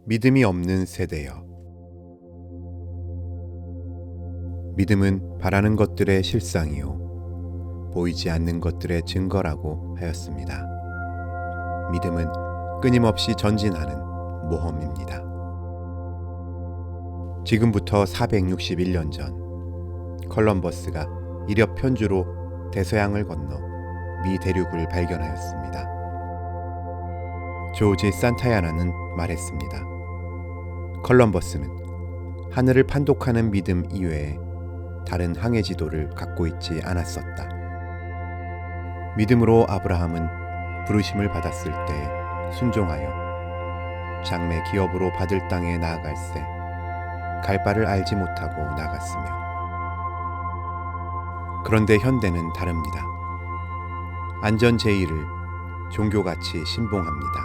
믿음이 없는 세대여. 믿음은 바라는 것들의 실상이요 보이지 않는 것들의 증거라고 하였습니다. 믿음은 끊임없이 전진하는 모험입니다. 지금부터 461년 전 컬럼버스가 이력 편주로 대서양을 건너 미 대륙을 발견하였습니다. 조지 산타야나는 말했습니다. 컬럼버스는 하늘을 판독하는 믿음 이외에 다른 항해 지도를 갖고 있지 않았었다. 믿음으로 아브라함은 부르심을 받았을 때 순종하여 장래 기업으로 받을 땅에 나아갈새 갈 바를 알지 못하고 나갔으며, 그런데 현대는 다릅니다. 안전제의를 종교같이 신봉합니다.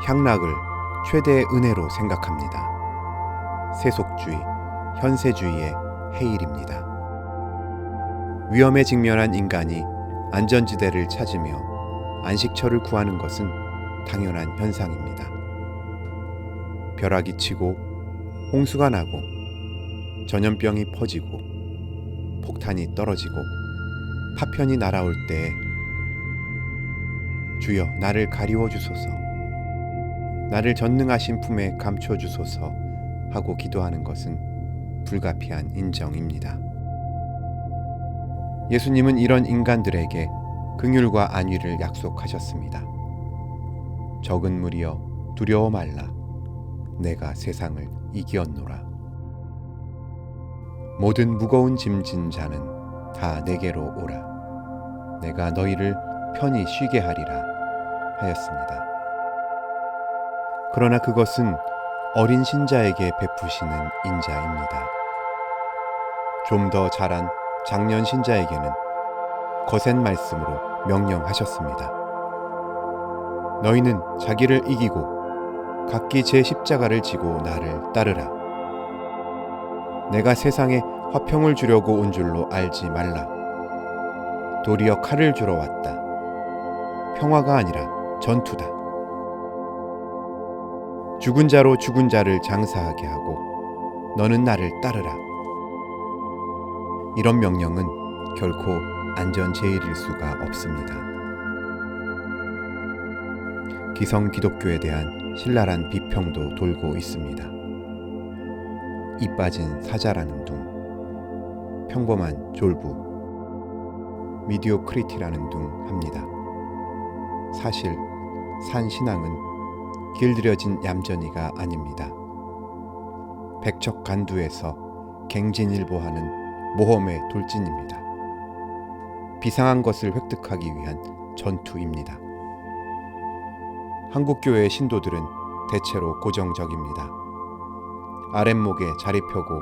향락을 최대의 은혜로 생각합니다. 세속주의, 현세주의의 해일입니다. 위험에 직면한 인간이 안전지대를 찾으며 안식처를 구하는 것은 당연한 현상입니다. 벼락이 치고 홍수가 나고 전염병이 퍼지고 폭탄이 떨어지고 파편이 날아올 때에 주여 나를 가리워 주소서, 나를 전능하신 품에 감춰 주소서 하고 기도하는 것은 불가피한 인정입니다. 예수님은 이런 인간들에게 긍휼과 안위를 약속하셨습니다. 적은 무리여 두려워 말라, 내가 세상을 이기었노라. 모든 무거운 짐진 자는 다 내게로 오라, 내가 너희를 편히 쉬게 하리라 하였습니다. 그러나 그것은 어린 신자에게 베푸시는 인자입니다. 좀 더 자란 장년 신자에게는 거센 말씀으로 명령하셨습니다. 너희는 자기를 이기고 각기 제 십자가를 지고 나를 따르라. 내가 세상에 화평을 주려고 온 줄로 알지 말라. 도리어 칼을 주러 왔다. 평화가 아니라 전투다. 죽은 자로 죽은 자를 장사하게 하고 너는 나를 따르라. 이런 명령은 결코 안전제일일 수가 없습니다. 기성 기독교에 대한 신랄한 비평도 돌고 있습니다. 이 빠진 사자라는 둥, 평범한 졸부, 미디오크리티라는 둥 합니다. 사실 산신앙은 길들여진 얌전이가 아닙니다. 백척간두에서 갱진일보하는 모험의 돌진입니다. 비상한 것을 획득하기 위한 전투입니다. 한국교회의 신도들은 대체로 고정적입니다. 아랫목에 자리 펴고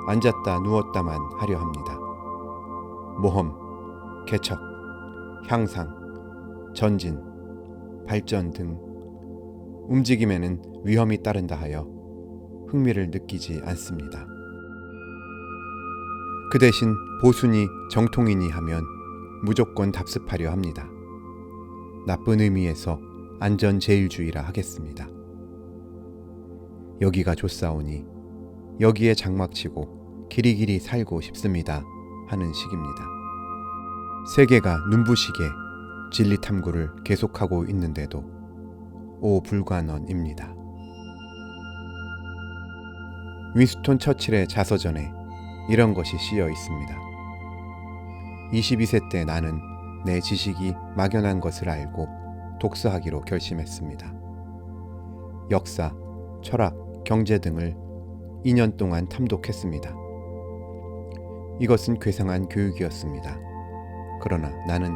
앉았다 누웠다만 하려 합니다. 모험, 개척, 향상, 전진, 발전 등 움직임에는 위험이 따른다 하여 흥미를 느끼지 않습니다. 그 대신 보수니 정통이니 하면 무조건 답습하려 합니다. 나쁜 의미에서 안전제일주의라 하겠습니다. 여기가 좋사오니 여기에 장막치고 길이길이 살고 싶습니다 하는 식입니다. 세계가 눈부시게 진리 탐구를 계속하고 있는데도 오불관언입니다. 윈스톤 처칠의 자서전에 이런 것이 씌여 있습니다. 22세 때 나는 내 지식이 막연한 것을 알고 독서하기로 결심했습니다. 역사, 철학, 경제 등을 2년 동안 탐독했습니다. 이것은 괴상한 교육이었습니다. 그러나 나는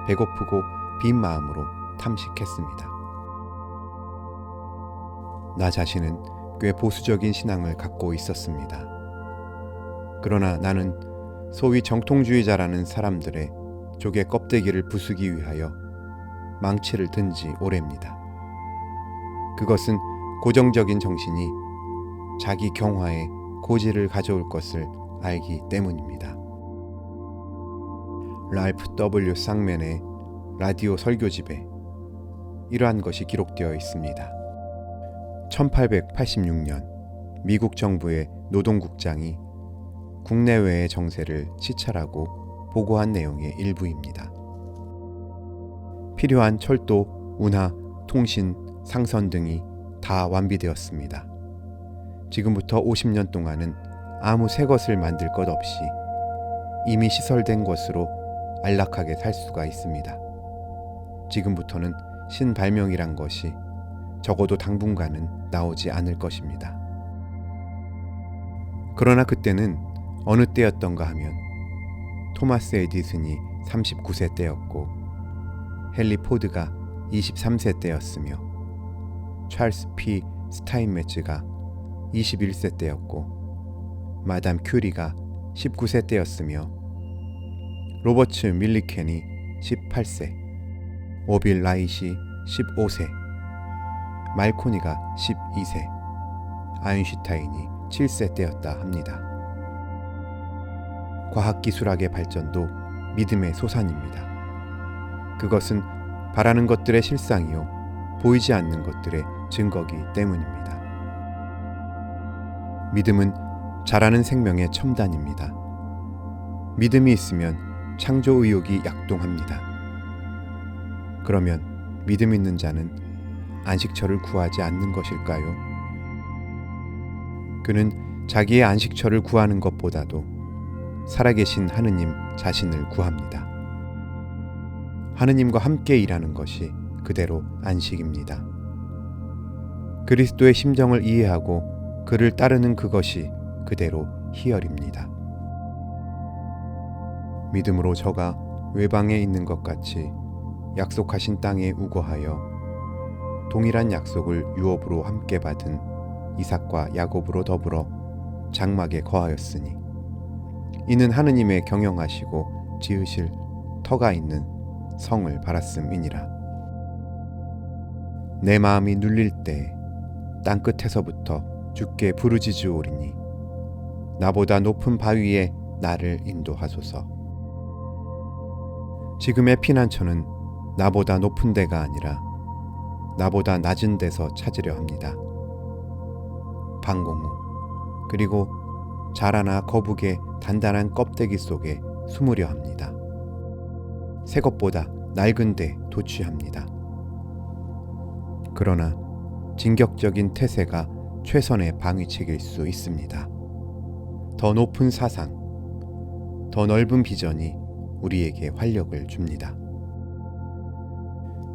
배고프고 빈 마음으로 탐식했습니다. 나 자신은 꽤 보수적인 신앙을 갖고 있었습니다. 그러나 나는 소위 정통주의자라는 사람들의 조개 껍데기를 부수기 위하여 망치를 든 지 오래입니다. 그것은 고정적인 정신이 자기 경화에 고지를 가져올 것을 알기 때문입니다. 랄프 W. 쌍맨의 라디오 설교집에 이러한 것이 기록되어 있습니다. 1886년 미국 정부의 노동국장이 국내외의 정세를 시찰하고 보고한 내용의 일부입니다. 필요한 철도, 운하, 통신, 상선 등이 다 완비되었습니다. 지금부터 50년 동안은 아무 새 것을 만들 것 없이 이미 시설된 것으로 안락하게 살 수가 있습니다. 지금부터는 신발명이란 것이 적어도 당분간은 나오지 않을 것입니다. 그러나 그때는 어느 때였던가 하면 토마스 에디슨이 39세 때였고 헨리 포드가 23세 때였으며 찰스 P. 스타인메츠가 21세 때였고 마담 큐리가 19세 때였으며 로버츠 밀리켄이 18세, 오빌 라이시 15세, 말코니가 12세, 아인슈타인이 7세 때였다 합니다. 과학기술학의 발전도 믿음의 소산입니다. 그것은 바라는 것들의 실상이요 보이지 않는 것들의 증거기 때문입니다. 믿음은 자라는 생명의 첨단입니다. 믿음이 있으면 창조 의욕이 약동합니다. 그러면 믿음 있는 자는 안식처를 구하지 않는 것일까요? 그는 자기의 안식처를 구하는 것보다도 살아계신 하느님 자신을 구합니다. 하느님과 함께 일하는 것이 그대로 안식입니다. 그리스도의 심정을 이해하고 그를 따르는 그것이 그대로 희열입니다. 믿음으로 저가 외방에 있는 것 같이 약속하신 땅에 우거하여 동일한 약속을 유업으로 함께 받은 이삭과 야곱으로 더불어 장막에 거하였으니 이는 하느님의 경영하시고 지으실 터가 있는 성을 바랐음이니라. 내 마음이 눌릴 때 땅끝에서부터 주께 부르짖으오리니 나보다 높은 바위에 나를 인도하소서. 지금의 피난처는 나보다 높은 데가 아니라 나보다 낮은 데서 찾으려 합니다. 방공호 그리고 자라나 거북의 단단한 껍데기 속에 숨으려 합니다. 새 것보다 낡은 데 도취합니다. 그러나 진격적인 태세가 최선의 방위책일 수 있습니다. 더 높은 사상, 더 넓은 비전이 우리에게 활력을 줍니다.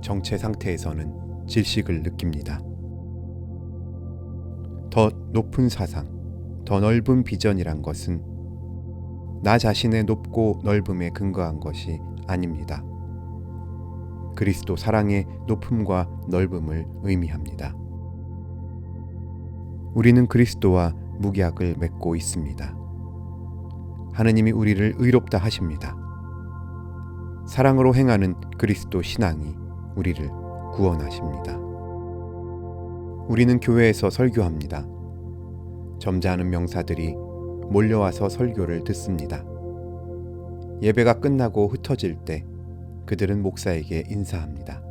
정체 상태에서는 질식을 느낍니다. 더 높은 사상, 더 넓은 비전이란 것은 나 자신의 높고 넓음에 근거한 것이 아닙니다. 그리스도 사랑의 높음과 넓음을 의미합니다. 우리는 그리스도와 묵약을 맺고 있습니다. 하느님이 우리를 의롭다 하십니다. 사랑으로 행하는 그리스도 신앙이 우리를 구원하십니다. 우리는 교회에서 설교합니다. 점잖은 명사들이 몰려와서 설교를 듣습니다. 예배가 끝나고 흩어질 때 그들은 목사에게 인사합니다.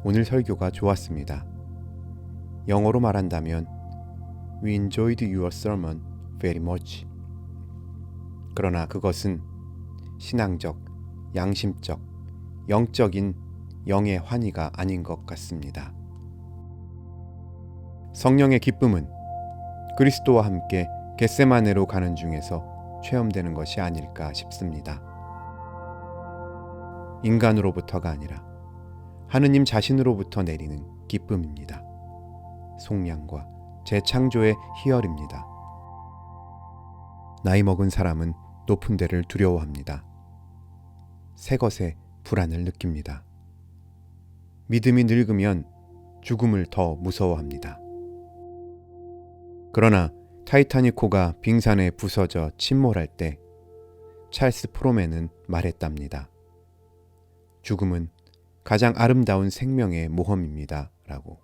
오늘 설교가 좋았습니다. 영어로 말한다면 We enjoyed your sermon very much. 그러나 그것은 신앙적, 양심적, 영적인 영의 환희가 아닌 것 같습니다. 성령의 기쁨은 그리스도와 함께 겟세마네로 가는 중에서 체험되는 것이 아닐까 싶습니다. 인간으로부터가 아니라 하느님 자신으로부터 내리는 기쁨입니다. 속량과 재창조의 희열입니다. 나이 먹은 사람은 높은 데를 두려워합니다. 새 것에 불안을 느낍니다. 믿음이 늙으면 죽음을 더 무서워합니다. 그러나 타이타닉호가 빙산에 부서져 침몰할 때 찰스 프로맨은 말했답니다. 죽음은 가장 아름다운 생명의 모험입니다. 라고.